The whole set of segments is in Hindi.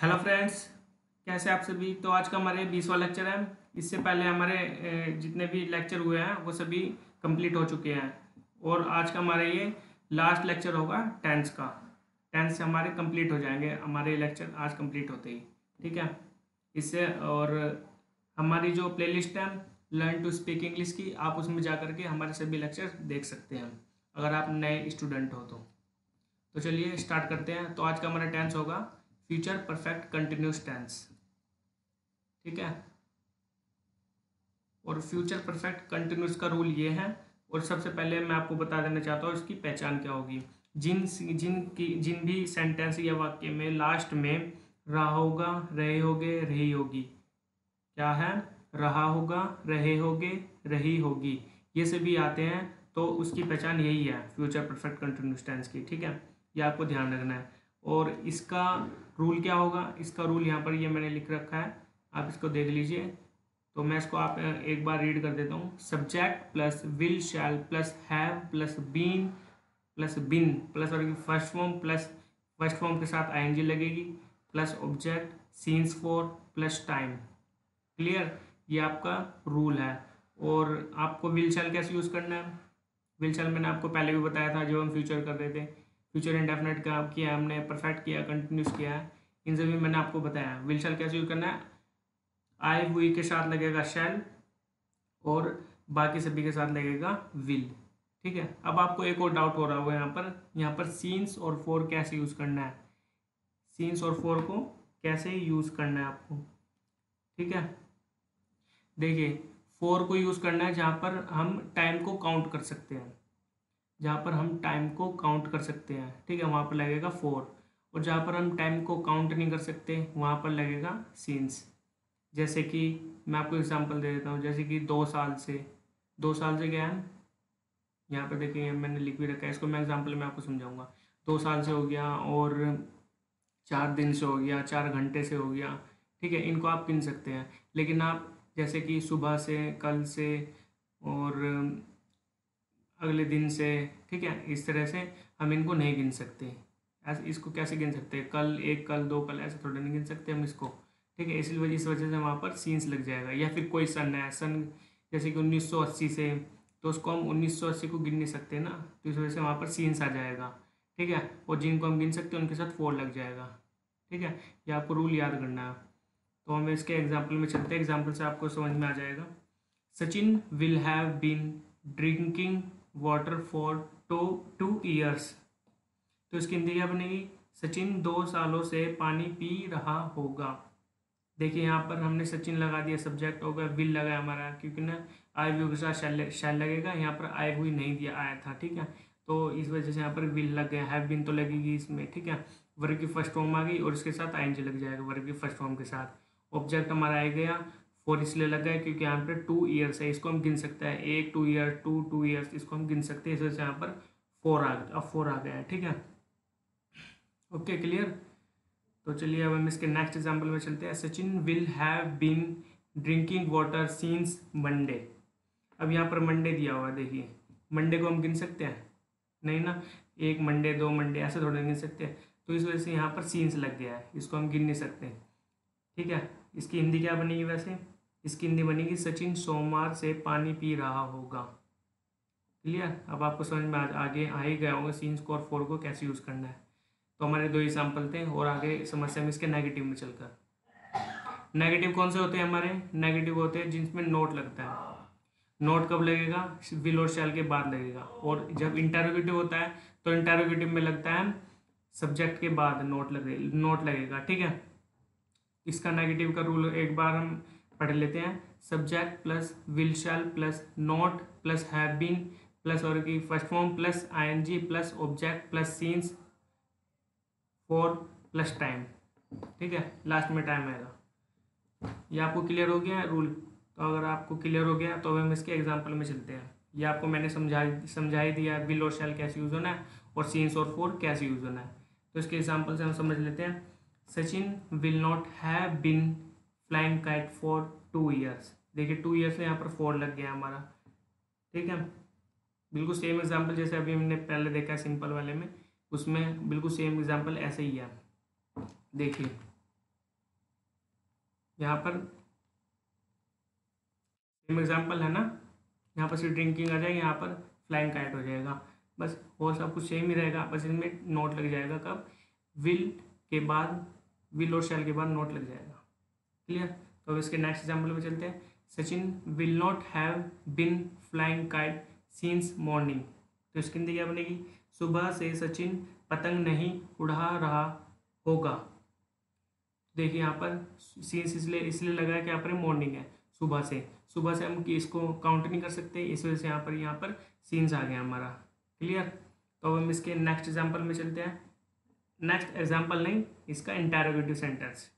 हेलो फ्रेंड्स, कैसे आप सभी। तो आज का हमारे 20वां लेक्चर है। इससे पहले हमारे जितने भी लेक्चर हुए हैं वो सभी कंप्लीट हो चुके हैं और आज का हमारा ये लास्ट लेक्चर होगा टेंस का। टेंस से हमारे कंप्लीट हो जाएंगे हमारे लेक्चर आज कंप्लीट होते ही। ठीक है। इससे और हमारी जो प्लेलिस्ट है लर्न टू स्पीक इंग्लिश की, आप उसमें जा करके हमारे सभी लेक्चर देख सकते हैं अगर आप नए स्टूडेंट हो तो चलिए स्टार्ट करते हैं। तो आज का हमारा टेंस होगा फ्यूचर परफेक्ट कंटिन्यूस टेंस। ठीक है। और फ्यूचर परफेक्ट कंटिन्यूस का रूल ये है। और सबसे पहले मैं आपको बता देना चाहता हूँ इसकी पहचान क्या होगी। जिन भी सेंटेंस या वाक्य में लास्ट में रहा होगा, रहे होगे, रही होगी, क्या है, रहा होगा, रहे होगे, रही होगी, ये सभी आते हैं तो उसकी पहचान यही है फ्यूचर परफेक्ट कंटिन्यूस टेंस की। ठीक है, ये आपको ध्यान रखना है। और इसका रूल क्या होगा, इसका रूल यहाँ पर ये मैंने लिख रखा है, आप इसको देख लीजिए। तो मैं इसको आप एक बार रीड कर देता हूँ। Subject plus will shall plus have plus been plus been plus और first form plus first form के साथ आईएनजी लगेगी plus object since for plus time. Clear, ये आपका रूल है। और आपको विल शैल कैसे यूज़ करना है, विल शैल मैंने आपको पहले भी बताया था जब हम फ्यूचर कर रहे थे। फ्यूचर इंडेफिनिट का किया हमने, परफेक्ट किया, कंटिन्यूस किया है, इन सभी मैंने आपको बताया। विल शैल कैसे यूज़ करना है, आई हुई के साथ लगेगा शैल और बाकी सभी के साथ लगेगा विल। ठीक है। अब आपको एक और डाउट हो रहा होगा यहाँ पर सीन्स और फोर कैसे यूज़ करना है, सीन्स और फोर को कैसे यूज़ करना है आपको। ठीक है, देखिए फोर को यूज़ करना है जहाँ पर हम टाइम को काउंट कर सकते हैं, जहाँ पर हम टाइम को काउंट कर सकते हैं। ठीक है, वहाँ पर लगेगा फोर। और जहाँ पर हम टाइम को काउंट नहीं कर सकते वहाँ पर लगेगा सीन्स। जैसे कि मैं आपको एग्जांपल दे देता हूँ, जैसे कि 2 साल से, 2 साल से क्या है, यहाँ पर देखिए मैंने लिख भी रखा है, इसको मैं एग्जांपल में आपको समझाऊंगा। 2 साल से हो गया और 4 दिन से हो गया, 4 घंटे से हो गया। ठीक है, इनको आप गिन सकते हैं। लेकिन आप जैसे कि सुबह से, कल से और अगले दिन से, ठीक है, इस तरह से हम इनको नहीं गिन सकते। ऐसे इसको कैसे गिन सकते हैं, कल एक, कल दो, कल, ऐसे थोड़ा नहीं गिन सकते हम इसको। ठीक है, इसलिए इस वजह से वहाँ पर सीन्स लग जाएगा। या फिर कोई सन है, सन जैसे कि 1980 से, तो उसको हम 1980 को गिन नहीं सकते ना, तो इस वजह से वहाँ पर सीन्स आ जाएगा। ठीक है, और जिनको हम गिन सकते हैं उनके साथ फोर लग जाएगा। ठीक है, ये आपको रूल याद करना है। तो हम इसके एग्जाम्पल में चलते हैं, एग्जाम्पल से आपको समझ में आ जाएगा। Sachin will have been drinking water for 2 years। तो इसकी हिंदी क्या बनेगी, सचिन 2 सालों से पानी पी रहा होगा। देखिए यहाँ पर हमने सचिन लगा दिया, सब्जेक्ट हो गया, विल लगा हमारा, क्योंकि ना आई व्यू के साथ शैल लगेगा, यहाँ पर आई हुई नहीं दिया आया था। ठीक है, तो इस वजह से यहाँ पर विल लग गया, हैव बीन तो लगेगी इसमें। ठीक है, वर्ग की फर्स्ट फॉर्म आ गई और इसके साथ आईएनजी लग जाएगा वर्ग की फर्स्ट फॉर्म के साथ। ऑब्जेक्ट हमारा आ गया, फोर इसलिए लग गया क्योंकि यहाँ पर 2 years है, इसको हम गिन सकते हैं, 1 2 years, 2 2 years, इसको हम गिन सकते हैं। इस वजह से यहाँ पर फोर आ गया, अब फोर आ गया है। ठीक है, ओके, क्लियर। तो चलिए अब हम इसके नेक्स्ट एग्जाम्पल में चलते हैं। Sachin will have been drinking water since Monday. अब यहाँ पर मंडे दिया हुआ है, देखिए मंडे को हम गिन सकते हैं नहीं ना, एक मंडे, 2 मंडे, ऐसे थोड़े गिन सकते हैं। तो इस वजह से यहाँ पर सीन्स लग गया है, इसको हम गिन नहीं सकते। ठीक है, इसकी हिंदी क्या बनेगी वैसे, इसकी हिंदी बनेगी सचिन सोमवार से पानी पी रहा होगा। क्लियर, अब आपको समझ में आगे आ ही गया होगा सीन्स को और फोर को कैसे यूज़ करना है। तो हमारे 2 एग्जाम्पल थे और आगे समस्या में इसके नेगेटिव में चलकर। नेगेटिव कौन से होते हैं हमारे, नेगेटिव होते हैं जिसमें नोट लगता है। नोट कब लगेगा, विल और शैल के बाद लगेगा। और जब इंटेरोगेटिव होता है तो इंटेरोगेटिव में लगता है सब्जेक्ट के बाद नोट लगेगा। ठीक है, इसका नेगेटिव का रूल एक बार हम पढ़ लेते हैं। Subject plus will shall plus not plus have been plus और की first form plus I N G plus object plus since for plus time. ठीक है, लास्ट में टाइम आएगा। ये आपको क्लियर हो गया है रूल। तो अगर आपको क्लियर हो गया तो हम इसके एग्जांपल में चलते हैं। ये आपको मैंने समझा ही दिया विल और शैल कैसे यूज़ होना है और सीन्स और फोर कैसे यूज़ होना है। तो इसके एग्जांपल से हम समझ लेते हैं। Sachin will not have bin flying kite for 2 years। देखिए 2 years से यहाँ पर फोर लग गया हमारा। ठीक है, बिल्कुल सेम एग्जाम्पल जैसे अभी हमने पहले देखा है सिंपल वाले में, उसमें बिल्कुल सेम एग्जाम्पल ऐसे ही है। देखिए यहाँ पर सेम एग्जाम्पल है ना, यहाँ पर सिर्फ ड्रिंकिंग आ जाएगा, यहाँ पर फ्लाइंग काइट हो जाएगा, बस और सब कुछ सेम ही रहेगा, बस इनमें नोट लग जाएगा कब, विल के बाद, विल और शैल के बाद नोट लग जाएगा। क्लियर। तो अब इसके नेक्स्ट एग्जाम्पल में चलते हैं। Sachin will not have bin flying kite since morning. तो इसकी हिंदी क्या बनेगी, सुबह से सचिन पतंग नहीं उड़ा रहा होगा। देखिए यहाँ पर सीन्स इसलिए इसलिए लगा है कि यहाँ पर मॉर्निंग है, सुबह से हम इसको काउंट नहीं कर सकते, इस वजह से यहाँ पर सीन्स आ गया हमारा। क्लियर। तो अब हम इसके नेक्स्ट एग्जाम्पल में चलते हैं। नेक्स्ट एग्जाम्पल नहीं, इसका इंटरोगेटिव सेंटेंस।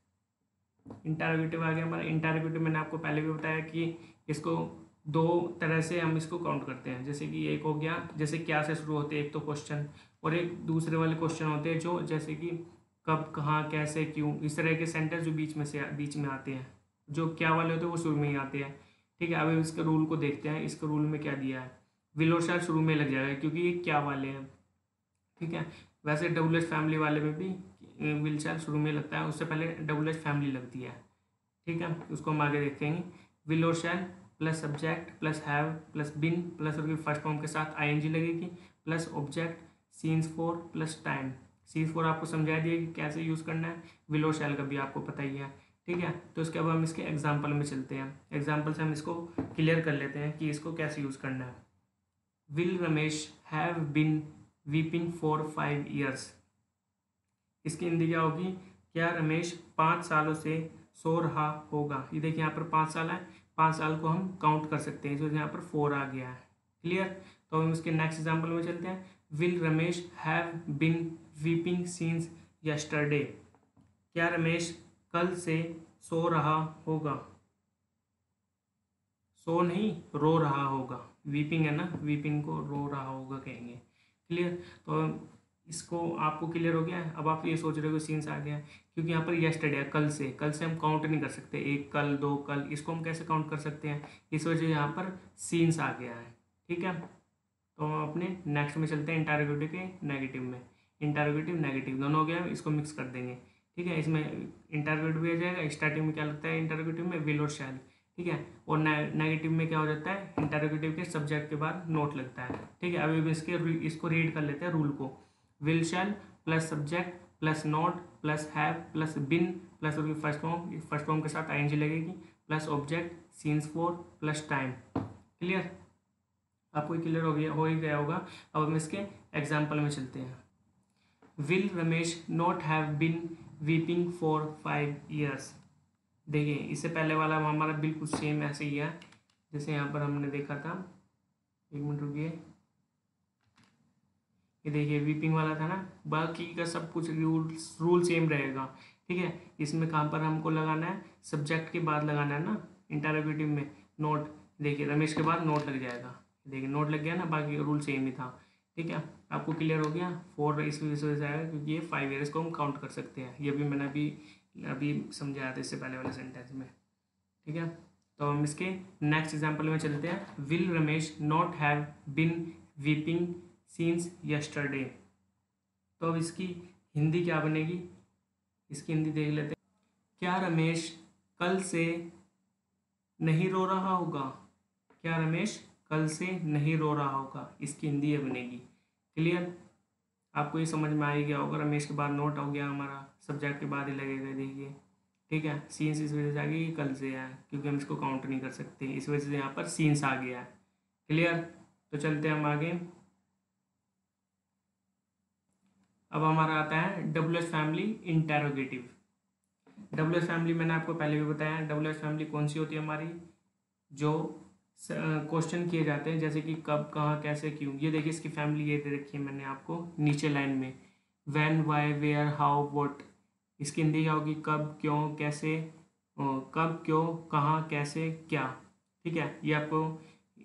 इंटरोगेटिव आ गया हमारा। इंटरोगेटिव मैंने आपको पहले भी बताया कि इसको दो तरह से हम इसको काउंट करते हैं। जैसे कि एक हो गया, जैसे क्या से शुरू होते हैं एक तो क्वेश्चन, और एक दूसरे वाले क्वेश्चन होते हैं जो जैसे कि कब, कहाँ, कैसे, क्यों, इस तरह के सेंटेंस जो बीच में आते हैं। जो क्या वाले होते हैं वो शुरू में ही आते हैं। ठीक है। अब इसके रूल को देखते हैं। इसके रूल में क्या दिया है, विल और शैल शुरू में लग जाएगा क्योंकि ये क्या वाले हैं। ठीक है। वैसे डबल एच फैमिली वाले में भी विल शैल शुरू में लगता है, उससे पहले डबल एच फैमिली लगती है। ठीक है। उसको हम आगे देखेंगे। विल और shall plus subject plus have plus been plus उसकी फर्स्ट फॉर्म के साथ आईएनजी लगेगी plus object since for plus time. Since for आपको समझा दिया कि कैसे यूज़ करना है, विल और शैल का भी आपको पता ही है। ठीक है। तो इसके बाद हम इसके एग्जाम्पल में चलते हैं। एग्जाम्पल से हम इसको क्लियर कर लेते हैं कि इसको कैसे यूज़ करना है। Will Ramesh have bin weeping for 5 years। इसकी हिंदी क्या होगी, क्या रमेश 5 सालों से सो रहा होगा। ये देखिए यहाँ पर 5 साल है, 5 साल को हम काउंट कर सकते हैं, जो यहाँ पर 4 आ गया है। क्लियर। तो हम इसके नेक्स्ट एग्जाम्पल में चलते हैं। Will Ramesh have bin weeping since yesterday. क्या रमेश कल से सो रहा होगा, सो नहीं रो रहा होगा। वीपिंग है ना, वीपिंग को रो रहा होगा कहेंगे। क्लियर। तो इसको आपको क्लियर हो गया है। अब आप ये सोच रहे हो सीन्स आ गया, क्योंकि यहाँ पर यस्टरडे है, कल से हम काउंट नहीं कर सकते, एक कल, दो कल, इसको हम कैसे काउंट कर सकते हैं, इस वजह से यहाँ पर सीन्स आ गया है। ठीक है। तो हम अपने नेक्स्ट में चलते हैं, इंटरोगेटिव के नेगेटिव में। इंटरोगेटिव नेगेटिव दोनों हो गया, इसको मिक्स कर देंगे। ठीक है। इसमें इंटरोगेटिव भी आ जाएगा। स्टार्टिंग में क्या लगता है इंटरोगेटिव में, विल और शैल। ठीक है। और नेगेटिव में क्या हो जाता है, इंटरोगेटिव के सब्जेक्ट के बाद नोट लगता है। ठीक है। अभी इसको रीड कर लेते हैं रूल को। Will shall plus subject plus not plus have plus been plus उसकी फर्स्ट फॉर्म के साथ आईएनजी लगेगी plus object since for plus time. Clear. आपको क्लियर हो ही गया होगा। अब हम इसके एग्जाम्पल में चलते हैं। Will Ramesh not have bin weeping for 5 years। देखिए इससे पहले वाला हमारा बिल्कुल सेम ऐसे ही है जैसे यहाँ पर हमने देखा था। एक मिनट रुकिए। ये देखिए वीपिंग वाला था ना, बाकी का सब कुछ रूल सेम रहेगा। ठीक है। इसमें कहाँ पर हमको लगाना है, सब्जेक्ट के बाद लगाना है ना, इंटरोगेटिव में नोट। देखिए रमेश के बाद नोट लग जाएगा। देखिए नोट लग गया ना, बाकी रूल सेम ही था। ठीक है। आपको क्लियर हो गया। 4 इस वजह से आएगा क्योंकि ये 5 years को हम काउंट कर सकते हैं। ये भी मैंने अभी समझाया था इससे पहले वाले सेंटेंस में। ठीक है। तो हम इसके नेक्स्ट एग्जाम्पल में चलते हैं। Will Ramesh not have bin weeping since yesterday. तो अब इसकी हिंदी क्या बनेगी, इसकी हिंदी देख लेते हैं। क्या रमेश कल से नहीं रो रहा होगा। क्या रमेश कल से नहीं रो रहा होगा, इसकी हिंदी ये बनेगी। क्लियर। आपको ये समझ में आ ही गया होगा। रमेश के बाद नोट हो गया हमारा, सब्जेक्ट के बाद ही लगेगा। देखिए ठीक है। सीन्स इस वजह से आ गई, कल से है क्योंकि हम इसको काउंट नहीं कर सकते, इस वजह से यहाँ पर सीन्स आ गया है। क्लियर। तो चलते हैं हम आगे। अब हमारा आता है double H family interrogative. Double H family मैंने आपको पहले भी बताया। डबल एच फैमिली कौन सी होती है हमारी, जो क्वेश्चन किए जाते हैं जैसे कि कब, कहाँ, कैसे, क्यों। ये देखिए इसकी फैमिली ये दे रखी है मैंने आपको नीचे लाइन में, when, why, where, how, what. इसकी हिंदी क्या होगी, कब, क्यों, कैसे, कब, क्यों, कहाँ, कैसे, क्या। ठीक है। ये आपको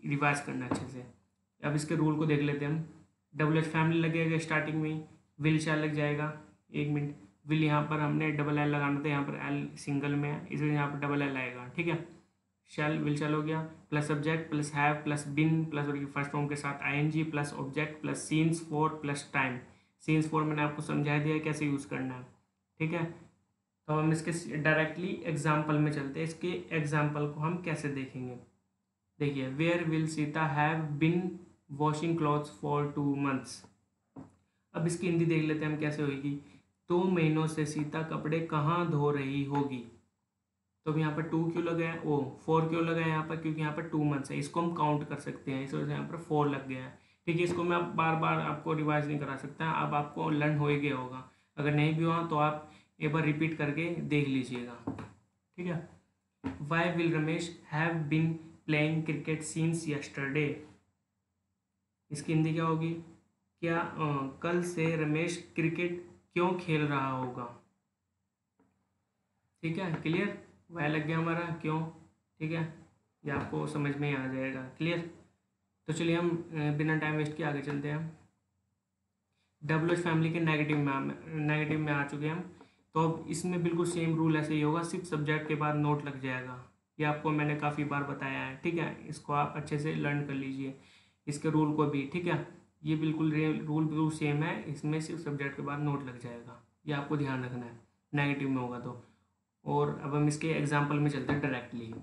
रिवाइज करना है अच्छे से। अब इसके रूल को देख लेते हैं हम। डबल एच फैमिली लगेगा स्टार्टिंग में, विल शैल लग जाएगा। एक मिनट, विल यहाँ पर हमने डबल एल लगाना था, यहाँ पर एल सिंगल में है इसलिए यहाँ पर डबल एल आएगा। ठीक है। शैल विल शैल हो गया plus subject plus have plus been plus और फर्स्ट फॉर्म के साथ ING plus object plus since for plus time. Since for मैंने आपको समझा दिया कैसे यूज़ करना है। ठीक है। तो हम इसके डायरेक्टली एग्जाम्पल में चलते हैं। इसके एग्जाम्पल को हम कैसे देखेंगे, देखिए, where will Sita have been washing clothes for 2 months। अब इसकी हिंदी देख लेते हैं हम कैसे होगी। 2 महीनों से सीता कपड़े कहाँ धो रही होगी। तो अब यहाँ पर 2 क्यों लगा है, 4 क्यों लगा है यहाँ पर, क्योंकि यहाँ पर 2 months है, इसको हम काउंट कर सकते हैं, इस वजह से यहाँ पर 4 लग गया है। ठीक है, इसको मैं अब बार बार आपको रिवाइज नहीं करा सकता, अब आपको लर्न हो ही गया होगा। अगर नहीं भी हुआ तो आप एक बार रिपीट करके देख लीजिएगा। ठीक है, why will Ramesh have been playing cricket since yesterday. इसकी हिंदी क्या होगी, क्या कल से रमेश क्रिकेट क्यों खेल रहा होगा। ठीक है, क्लियर, वाई लग गया हमारा, क्यों। ठीक है, ये आपको समझ में ही आ जाएगा, क्लियर। तो चलिए हम बिना टाइम वेस्ट किए आगे चलते हैं। डब्ल्यूएच फैमिली के नेगेटिव में आ चुके हैं हम। तो अब इसमें बिल्कुल सेम रूल ऐसे ही होगा, सिर्फ सब्जेक्ट के बाद नोट लग जाएगा। ये आपको मैंने काफ़ी बार बताया है। ठीक है, इसको आप अच्छे से लर्न कर लीजिए, इसके रूल को भी। ठीक है, ये बिल्कुल रूल बिल्कुल सेम है, इसमें सिर्फ सब्जेक्ट के बाद नोट लग जाएगा, ये आपको ध्यान रखना है, नेगेटिव में होगा तो। और अब हम इसके एग्जाम्पल में चलते हैं directly.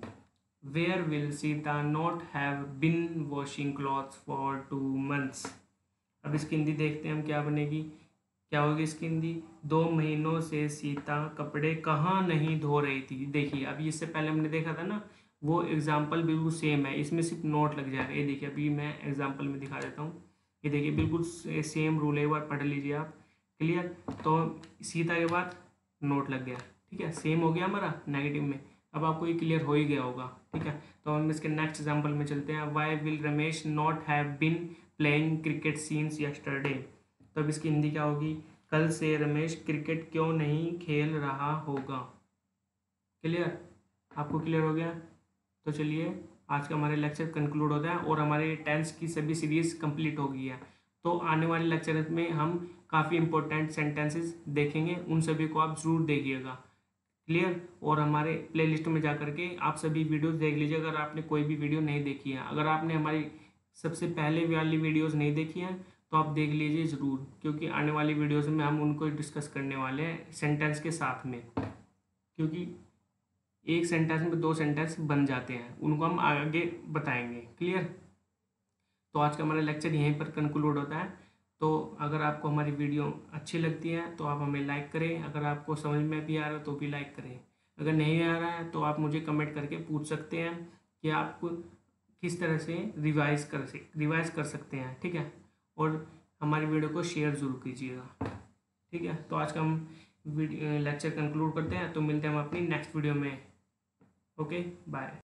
Where will Sita not have been washing clothes for 2 months। अब इसकी हिंदी देखते हैं हम क्या बनेगी, क्या होगी इसकी हिंदी। 2 महीनों से सीता कपड़े कहाँ नहीं धो रही थी। देखिए, अभी इससे पहले हमने देखा था ना, वो एग्जाम्पल बिल्कुल सेम है, इसमें सिर्फ नोट लग जाएगा। ये देखिए, अभी मैं एग्जाम्पल में दिखा देता हूँ। ये देखिए, बिल्कुल सेम रूल है, एक बार पढ़ लीजिए आप, क्लियर। तो सीता के बाद नोट लग गया। ठीक है, सेम हो गया हमारा नेगेटिव में। अब आपको ये क्लियर हो ही गया होगा। ठीक है, तो हम इसके नेक्स्ट एग्जाम्पल में चलते हैं। Why will Ramesh not have been playing cricket since yesterday. तो अब इसकी हिंदी क्या होगी, कल से रमेश क्रिकेट क्यों नहीं खेल रहा होगा। क्लियर, आपको क्लियर हो गया। तो चलिए, आज का हमारे लेक्चर कंक्लूड होता है और हमारे टेंस की सभी सीरीज कंप्लीट हो गई है। तो आने वाले लेक्चर में हम काफ़ी इंपॉर्टेंट सेंटेंसेस देखेंगे, उन सभी को आप ज़रूर देखिएगा, क्लियर। और हमारे प्लेलिस्ट में जा करके आप सभी वीडियोस देख लीजिए, अगर आपने कोई भी वीडियो नहीं देखी है। अगर आपने हमारी सबसे पहले वाली वीडियोस नहीं देखी हैं तो आप देख लीजिए ज़रूर, क्योंकि आने वाली वीडियोस में हम उनको डिस्कस करने वाले हैं सेंटेंस के साथ में, क्योंकि एक सेंटेंस में 2 सेंटेंस बन जाते हैं, उनको हम आगे बताएंगे, क्लियर। तो आज का हमारा लेक्चर यहीं पर कंक्लूड होता है। तो अगर आपको हमारी वीडियो अच्छी लगती है तो आप हमें लाइक करें, अगर आपको समझ में भी आ रहा है तो भी लाइक करें, अगर नहीं आ रहा है तो आप मुझे कमेंट करके पूछ सकते हैं कि आप किस तरह से रिवाइज कर सकते हैं। ठीक है, और हमारी वीडियो को शेयर ज़रूर कीजिएगा। ठीक है, तो आज का हम लेक्चर कंक्लूड करते हैं, तो मिलते हैं हम अपनी नेक्स्ट वीडियो में। Okay, bye.